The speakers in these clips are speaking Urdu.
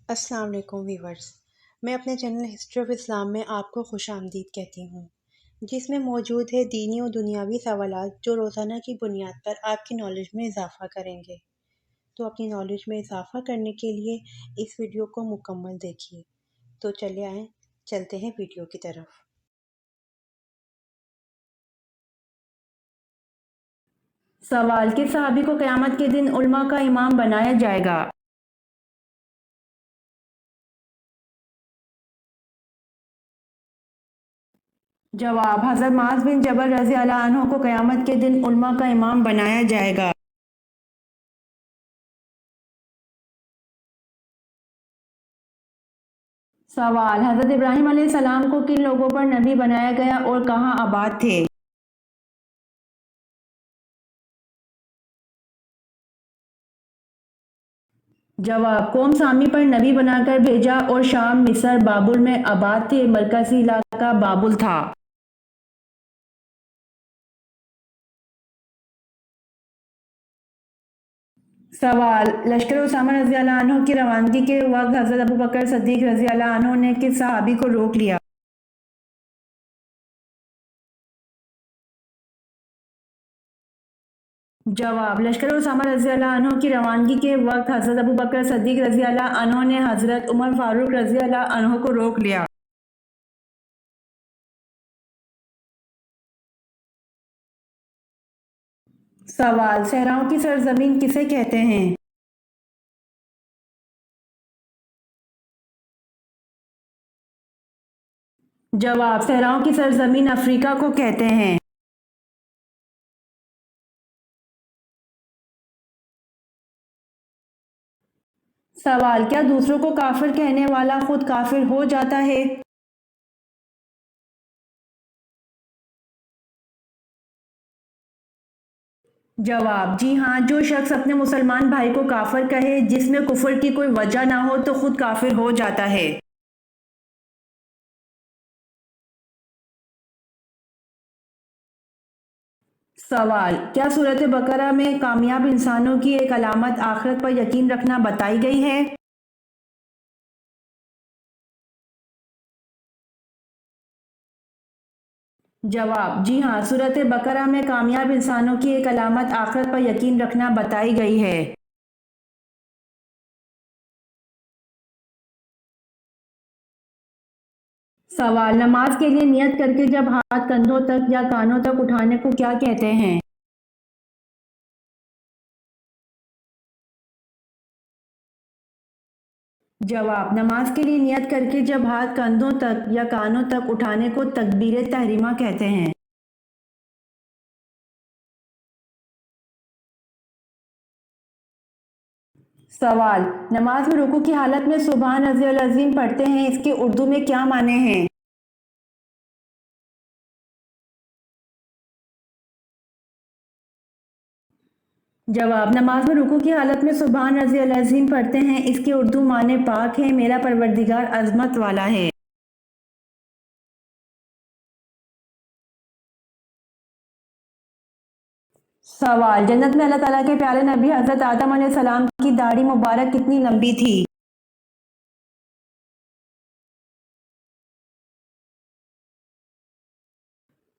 السلام علیکم ویورز، میں اپنے چینل ہسٹری آف اسلام میں آپ کو خوش آمدید کہتی ہوں، جس میں موجود ہے دینی و دنیاوی سوالات جو روزانہ کی بنیاد پر آپ کی نالج میں اضافہ کریں گے۔ تو اپنی نالج میں اضافہ کرنے کے لیے اس ویڈیو کو مکمل دیکھیے۔ تو چلے آئیں، چلتے ہیں ویڈیو کی طرف۔ سوال: کس صحابی کو قیامت کے دن علماء کا امام بنایا جائے گا؟ جواب: حضرت معاذ بن جبل رضی اللہ عنہ کو قیامت کے دن علماء کا امام بنایا جائے گا۔ سوال: حضرت ابراہیم علیہ السلام کو کن لوگوں پر نبی بنایا گیا اور کہاں آباد تھے؟ جواب: قوم سامی پر نبی بنا کر بھیجا اور شام، مصر، بابل میں آباد تھے۔ مرکزی علاقہ بابل تھا۔ سوال: لشکر اسامہ رضی اللہ عنہ کی روانگی کے وقت حضرت ابوبکر صدیق رضی اللہ عنہ نے کس صحابی کو روک لیا؟ جواب: لشکر اسامہ رضی اللہ عنہ کی روانگی کے وقت حضرت ابوبکر صدیق رضی اللہ عنہ نے حضرت عمر فاروق رضی اللہ عنہ کو روک لیا۔ سوال: صحراؤں کی سرزمین کسے کہتے ہیں؟ جواب: صحراؤں کی سرزمین افریقہ کو کہتے ہیں۔ سوال: کیا دوسروں کو کافر کہنے والا خود کافر ہو جاتا ہے؟ جواب: جی ہاں، جو شخص اپنے مسلمان بھائی کو کافر کہے جس میں کفر کی کوئی وجہ نہ ہو تو خود کافر ہو جاتا ہے۔ سوال: کیا سورۃ بقرہ میں کامیاب انسانوں کی ایک علامت آخرت پر یقین رکھنا بتائی گئی ہے؟ جواب: جی ہاں، سورۃ بقرہ میں کامیاب انسانوں کی ایک علامت آخرت پر یقین رکھنا بتائی گئی ہے۔ سوال: نماز کے لیے نیت کر کے جب ہاتھ کندھوں تک یا کانوں تک اٹھانے کو کیا کہتے ہیں؟ جواب: نماز کے لیے نیت کر کے جب ہاتھ کندھوں تک یا کانوں تک اٹھانے کو تکبیر تحریمہ کہتے ہیں۔ سوال: نماز میں رکوع کی حالت میں سبحان رضی العظیم پڑھتے ہیں، اس کے اردو میں کیا معنی ہیں؟ جواب: نماز میں رکوع کی حالت میں سبحان رضی العظیم پڑھتے ہیں، اس کے اردو معنی پاک ہے، میرا پروردگار عظمت والا ہے۔ سوال: جنت میں اللہ تعالیٰ کے پیارے نبی حضرت آدم علیہ السلام کی داڑھی مبارک کتنی لمبی تھی؟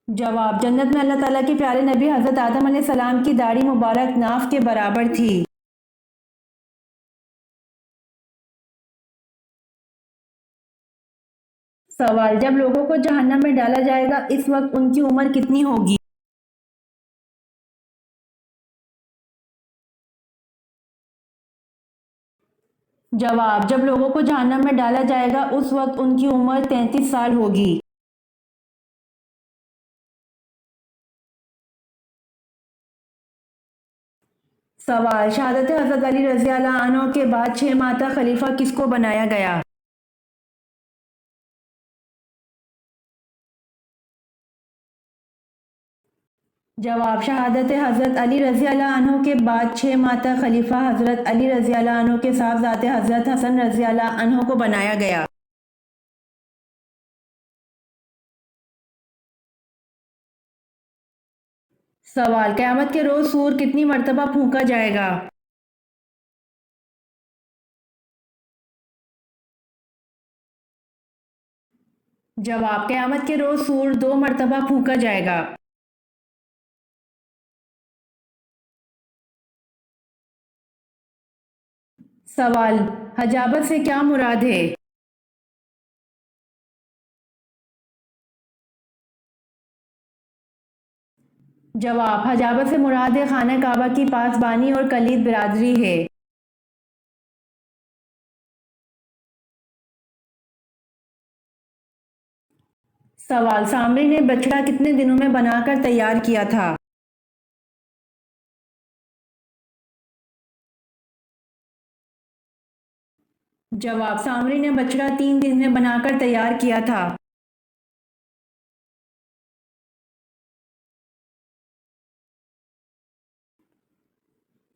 جواب: جنت میں اللہ تعالیٰ کے پیارے نبی حضرت آدم علیہ السلام کی داڑھی مبارک ناف کے برابر تھی۔ سوال: جب لوگوں کو جہنم میں ڈالا جائے گا اس وقت ان کی عمر کتنی ہوگی؟ جواب: جب لوگوں کو جہنم میں ڈالا جائے گا اس وقت ان کی عمر 33 سال ہوگی۔ سوال: شہادت حضرت علی رضی اللہ عنہ کے بعد 6 ماہ تک خلیفہ کس کو بنایا گیا؟ جواب: شہادت حضرت علی رضی اللہ عنہ کے بعد 6 ماہ تک خلیفہ حضرت علی رضی اللہ عنہ کے صاحبزادے حضرت حسن رضی اللہ عنہ کو بنایا گیا۔ سوال: قیامت کے روز سور کتنی مرتبہ پھونکا جائے گا؟ جواب: قیامت کے روز سور 2 مرتبہ پھونکا جائے گا۔ سوال: حجابت سے کیا مراد ہے؟ جواب: حجابت سے مراد خانہ کعبہ کی پاسبانی اور کلید برادری ہے۔ سوال: سامری نے بچڑا کتنے دنوں میں بنا کر تیار کیا تھا؟ جواب: سامری نے بچڑا 3 دن میں بنا کر تیار کیا تھا۔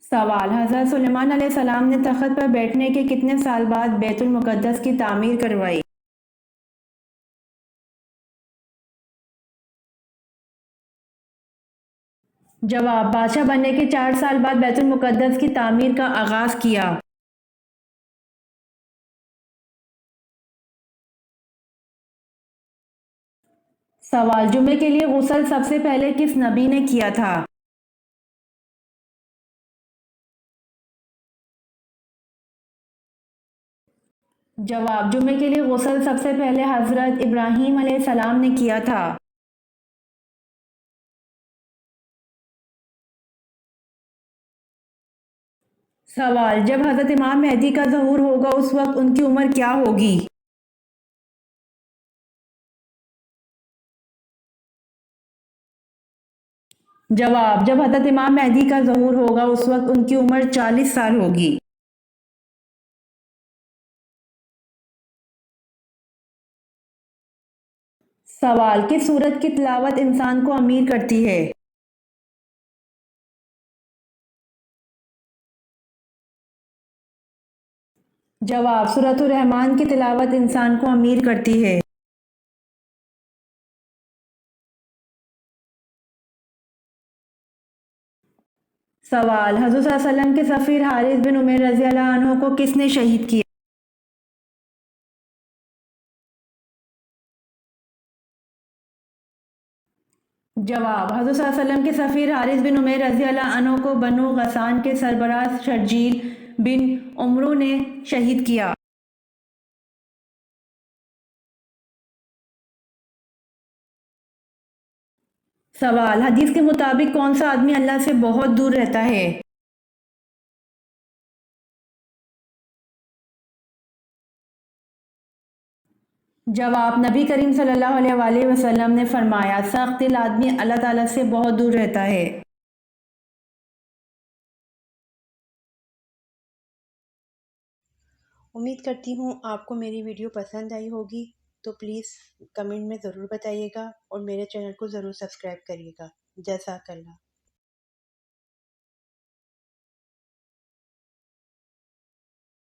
سوال: حضرت سلیمان علیہ السلام نے تخت پر بیٹھنے کے کتنے سال بعد بیت المقدس کی تعمیر کروائی؟ جواب: بادشاہ بننے کے 4 سال بعد بیت المقدس کی تعمیر کا آغاز کیا۔ سوال: جمعے کے لیے غسل سب سے پہلے کس نبی نے کیا تھا؟ جواب: جمعے کے لیے غسل سب سے پہلے حضرت ابراہیم علیہ السلام نے کیا تھا۔ سوال: جب حضرت امام مہدی کا ظہور ہوگا اس وقت ان کی عمر کیا ہوگی؟ جواب: جب حضرت امام مہدی کا ظہور ہوگا اس وقت ان کی عمر 40 سال ہوگی۔ سوال: کس سورت کی تلاوت انسان کو امیر کرتی ہے؟ جواب: سورۃ الرحمن کی تلاوت انسان کو امیر کرتی ہے۔ سوال: حضور صلی اللہ علیہ وسلم کے سفیر حارث بن عمیر رضی اللہ عنہ کو کس نے شہید کیا؟ جواب: حضور صلی اللہ علیہ وسلم کے سفیر حارث بن عمیر رضی اللہ عنہ کو بنو غسان کے سربراہ شرجیل بن عمرو نے شہید کیا۔ سوال: حدیث کے مطابق کون سا آدمی اللہ سے بہت دور رہتا ہے؟ جواب: نبی کریم صلی اللہ علیہ وآلہ وسلم نے فرمایا، سخت دل آدمی اللہ تعالیٰ سے بہت دور رہتا ہے۔ امید کرتی ہوں آپ کو میری ویڈیو پسند آئی ہوگی، تو پلیز کمنٹ میں ضرور بتائیے گا اور میرے چینل کو ضرور سبسکرائب کریے گا۔ جزاک اللہ۔